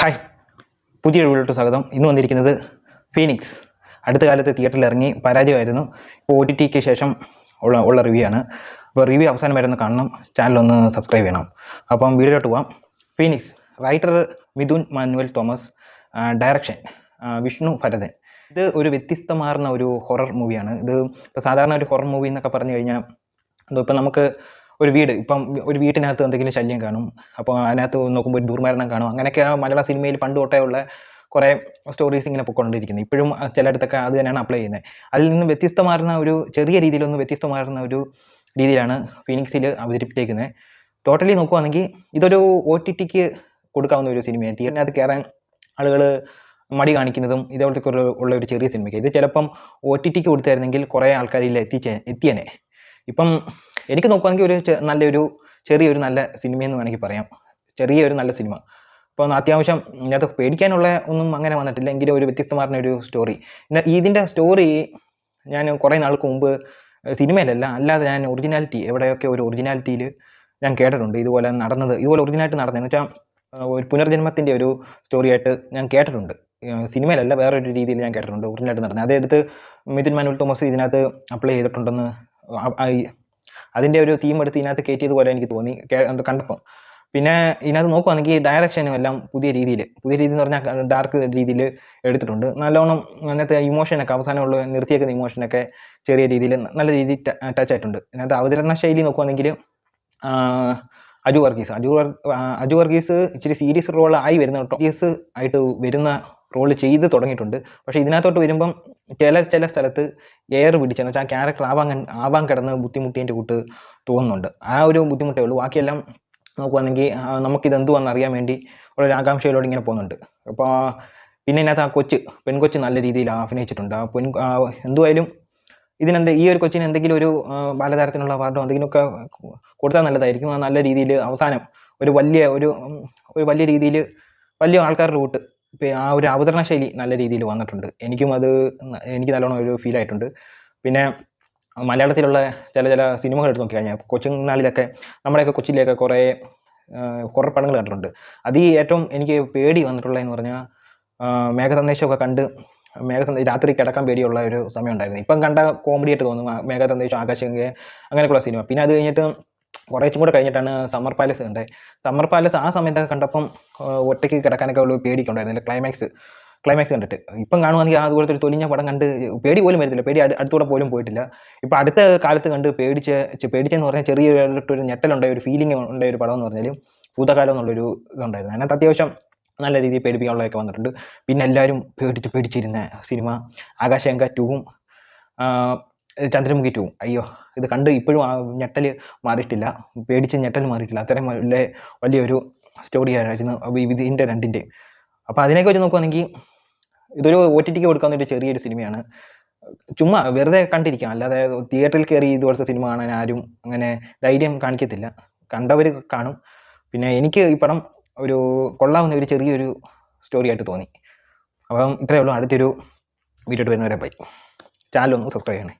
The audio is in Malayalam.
ഹായ്, പുതിയൊരു വീഡിയോയിലോട്ട് സ്വാഗതം. ഇന്ന് വന്നിരിക്കുന്നത് ഫീനിക്സ്. അടുത്ത കാലത്ത് തിയേറ്ററിൽ ഇറങ്ങി പരാജയമായിരുന്നു. ഇപ്പോൾ OTTക്ക് ശേഷം ഉള്ള റിവ്യൂ ആണ്. അപ്പോൾ റിവ്യൂ അവസാനം വരെ ഒന്ന് കാണണം, ചാനലൊന്ന് സബ്സ്ക്രൈബ് ചെയ്യണം. അപ്പം വീഡിയോയിലോട്ട് പോവാം. Phoenix, writer Mithun Manuel Thomas, direction Vishnu Bharathan. ഇത് ഒരു വ്യത്യസ്തമാർന്ന ഒരു ഹൊറർ മൂവിയാണ്. ഇത് ഇപ്പോൾ സാധാരണ ഒരു ഹൊറർ മൂവി എന്നൊക്കെ പറഞ്ഞു കഴിഞ്ഞാൽ ഇപ്പം നമുക്ക് ഒരു വീട്, ഇപ്പം ഒരു വീട്ടിനകത്ത് എന്തെങ്കിലും ശല്യം കാണും, അപ്പോൾ അതിനകത്ത് നോക്കുമ്പോൾ ഒരു ദുർമരണം കാണും. അങ്ങനെയൊക്കെ മലയാള സിനിമയിൽ പണ്ട് തൊട്ടേ ഉള്ള കുറേ സ്റ്റോറീസ് ഇങ്ങനെ പൊയ്ക്കൊണ്ടിരിക്കുന്നത്. ഇപ്പോഴും ചിലയിടത്തൊക്കെ അത് തന്നെയാണ് അപ്ലൈ ചെയ്യുന്നത്. അതിൽ നിന്ന് വ്യത്യസ്തമാർന്ന ഒരു ചെറിയ രീതിയിലൊന്ന് വ്യത്യസ്തമാർന്ന ഒരു രീതിയിലാണ് ഫീനിക്സിൽ അവതരിപ്പിച്ചേക്കുന്നത്. ടോട്ടലി നോക്കുവാണെങ്കിൽ ഇതൊരു OTTക്ക് കൊടുക്കാവുന്ന ഒരു സിനിമയാണ്. തിയേറ്ററിനകത്ത് കയറാൻ ആളുകൾ മടി കാണിക്കുന്നതും ഇതേപോലത്തെ ഉള്ള ഒരു ചെറിയ സിനിമയ്ക്ക് ഇത് ചിലപ്പം OTTക്ക് കൊടുത്തായിരുന്നെങ്കിൽ കുറേ ആൾക്കാരിൽ എത്തിയേനെ. ഇപ്പം എനിക്ക് നോക്കുകയാണെങ്കിൽ നല്ലൊരു ചെറിയൊരു നല്ല സിനിമയെന്ന് വേണമെങ്കിൽ പറയാം. ചെറിയൊരു നല്ല സിനിമ. അപ്പോൾ അത്യാവശ്യം ഇതിനകത്ത് പേടിക്കാനുള്ള ഒന്നും അങ്ങനെ വന്നിട്ടില്ല, എങ്കിലും ഒരു വ്യത്യസ്തമാർന്ന ഒരു സ്റ്റോറി. ഇതിൻ്റെ സ്റ്റോറി ഞാൻ കുറേ നാൾക്ക് മുമ്പ് സിനിമയിലല്ല, അല്ലാതെ ഞാൻ ഒറിജിനാലിറ്റി എവിടെയൊക്കെ ഒരു ഒറിജിനാലിറ്റിയിൽ ഞാൻ കേട്ടിട്ടുണ്ട്. ഇതുപോലെ ഒറിജിനാലിറ്റി നടന്നതെന്ന് വെച്ചാൽ ഒരു പുനർജന്മത്തിൻ്റെ ഒരു സ്റ്റോറിയായിട്ട് ഞാൻ കേട്ടിട്ടുണ്ട്. സിനിമയിലല്ല, വേറൊരു രീതിയിൽ ഞാൻ കേട്ടിട്ടുണ്ട് ഒറിജിനാലിറ്റി നടന്നത്. അതെടുത്ത് മിഥുൻ മാനുവൽ തോമസ് ഇതിനകത്ത് അപ്ലൈ ചെയ്തിട്ടുണ്ടെന്ന്, അതിൻ്റെ ഒരു തീം എടുത്ത് ഇതിനകത്ത് കയറ്റിയതുപോലെ എനിക്ക് തോന്നി കണ്ടപ്പം. പിന്നെ ഇതിനകത്ത് നോക്കുകയാണെങ്കിൽ ഡയറക്ഷനും എല്ലാം പുതിയ രീതി എന്ന് പറഞ്ഞാൽ ഡാർക്ക് രീതിയിൽ എടുത്തിട്ടുണ്ട്. നല്ലോണം അതിനകത്ത് ഇമോഷനൊക്കെ അവസാനമുള്ള നിർത്തിയേക്കുന്ന ഇമോഷനൊക്കെ ചെറിയ രീതിയിൽ നല്ല രീതിയിൽ ടച്ച് ആയിട്ടുണ്ട്. ഇതിനകത്ത് അവതരണ ശൈലി നോക്കുകയാണെങ്കിൽ അജു വർഗീസ് ഇച്ചിരി സീരിയസ് റോൾ ആയി വരുന്ന സീരിയസ് ആയിട്ട് വരുന്ന റോൾ ചെയ്ത് തുടങ്ങിയിട്ടുണ്ട്. പക്ഷേ ഇതിനകത്തോട്ട് വരുമ്പം ചില സ്ഥലത്ത് എയർ പിടിച്ചെന്ന് വെച്ചാൽ ആ ക്യാരക്ടർ ആവാൻ കിടന്ന് ബുദ്ധിമുട്ടിയതിൻ്റെ കൂട്ട് തോന്നുന്നുണ്ട്. ആ ഒരു ബുദ്ധിമുട്ടേ ഉള്ളൂ. ബാക്കിയെല്ലാം നോക്കുകയാണെങ്കിൽ നമുക്കിതെന്തുവാണെന്ന് അറിയാൻ വേണ്ടി ഉള്ളൊരു ആകാംക്ഷയിലൂടെ ഇങ്ങനെ പോകുന്നുണ്ട്. അപ്പോൾ പിന്നെ ഇതിനകത്ത് ആ പെൺകൊച്ച് നല്ല രീതിയിൽ അഭിനയിച്ചിട്ടുണ്ട്. എന്തുമായാലും ഈ ഒരു കൊച്ചിന് എന്തെങ്കിലും ഒരു ബാലതാരത്തിനുള്ള അവാർഡോ എന്തെങ്കിലുമൊക്കെ കൊടുത്താൽ നല്ലതായിരിക്കും. നല്ല രീതിയിൽ അവസാനം ഒരു വലിയ രീതിയിൽ വലിയ ആൾക്കാരുടെ കൂട്ട് ആ ഒരു അവതരണ ശൈലി നല്ല രീതിയിൽ വന്നിട്ടുണ്ട്. എനിക്ക് നല്ലോണം ഒരു ഫീൽ ആയിട്ടുണ്ട്. പിന്നെ മലയാളത്തിലുള്ള ചില സിനിമകൾ എടുത്ത് നോക്കിക്കഴിഞ്ഞാൽ കൊച്ചുനാളിലൊക്കെ നമ്മുടെയൊക്കെ കൊച്ചിയിലൊക്കെ കുറേ ഹൊറർ പടങ്ങൾ കണ്ടിട്ടുണ്ട്. ഏറ്റവും എനിക്ക് പേടി വന്നിട്ടുള്ളതെന്ന് പറഞ്ഞാൽ മേഘസന്ദേശമൊക്കെ കണ്ട് രാത്രി കിടക്കാൻ പേടിയുള്ള ഒരു സമയം ഉണ്ടായിരുന്നു. ഇപ്പം കണ്ട കോമഡി ആയിട്ട് തോന്നും മേഘസന്ദേശം, ആകാശഗംഗ അങ്ങനെയൊക്കെയുള്ള സിനിമ. പിന്നെ അത് കഴിഞ്ഞിട്ട് കുറച്ചും കൂടെ കഴിഞ്ഞിട്ടാണ് സമ്മർ പാലസ് കണ്ടത്. സമ്മർ പാലസ് ആ സമയത്തൊക്കെ കണ്ടപ്പം ഒറ്റയ്ക്ക് കിടക്കാനൊക്കെ ഉള്ള പേടിയൊക്കെ ഉണ്ടായിരുന്നില്ല. ക്ലൈമാക്സ് കണ്ടിട്ട് ഇപ്പം കാണുവാണെങ്കിൽ അതുപോലത്തെ ഒരു തൊലിഞ്ഞ പടം കണ്ട് പേടി പോലും വരുന്നില്ല. പേടി അടുത്തൂടെ പോലും പോയിട്ടില്ല. ഇപ്പം അടുത്ത കാലത്ത് കണ്ട് പേടിച്ചെന്ന് പറഞ്ഞാൽ ചെറിയൊരു ഞെട്ടലുണ്ടായ ഒരു ഫീലിംഗ് ഉണ്ടായ ഒരു പടം എന്ന് പറഞ്ഞാൽ ഭൂതകാലം എന്നുള്ളൊരു ഇതുണ്ടായിരുന്നു. അതിനകത്ത് അത്യാവശ്യം നല്ല രീതിയിൽ പേടിപ്പിക്കാനുള്ളതൊക്കെ വന്നിട്ടുണ്ട്. പിന്നെ എല്ലാവരും പേടിച്ചിരുന്ന സിനിമ ആകാശഗംഗ 2ഉം ചന്ദ്രമുഖി 2ഉം. അയ്യോ, ഇത് കണ്ട് ഇപ്പോഴും ആ ഞെട്ടൽ മാറിയിട്ടില്ല, ഞെട്ടൽ മാറിയിട്ടില്ല. അത്രയും വലിയൊരു സ്റ്റോറി ആയിരുന്നു ഇതിൻ്റെ രണ്ടിൻ്റെയും. അപ്പോൾ അതിനൊക്കെ വെച്ച് നോക്കുകയാണെങ്കിൽ ഇതൊരു OTTക്ക് കൊടുക്കാവുന്ന ഒരു ചെറിയൊരു സിനിമയാണ്. ചുമ്മാ വെറുതെ കണ്ടിരിക്കാം, അല്ലാതെ തിയേറ്ററിൽ കയറി ഇതുപോലത്തെ സിനിമ കാണാൻ ആരും അങ്ങനെ ധൈര്യം കാണിക്കത്തില്ല. കണ്ടവർ കാണും. പിന്നെ എനിക്ക് ഈ പടം ഒരു കൊള്ളാവുന്ന ഒരു ചെറിയൊരു സ്റ്റോറി ആയിട്ട് തോന്നി. അപ്പം ഇത്രയേ ഉള്ളൂ. അടുത്തൊരു വീഡിയോ വരുന്നവരെ ബൈ. ചാനലൊന്ന് സബ്സ്ക്രൈബ് ചെയ്യണേ.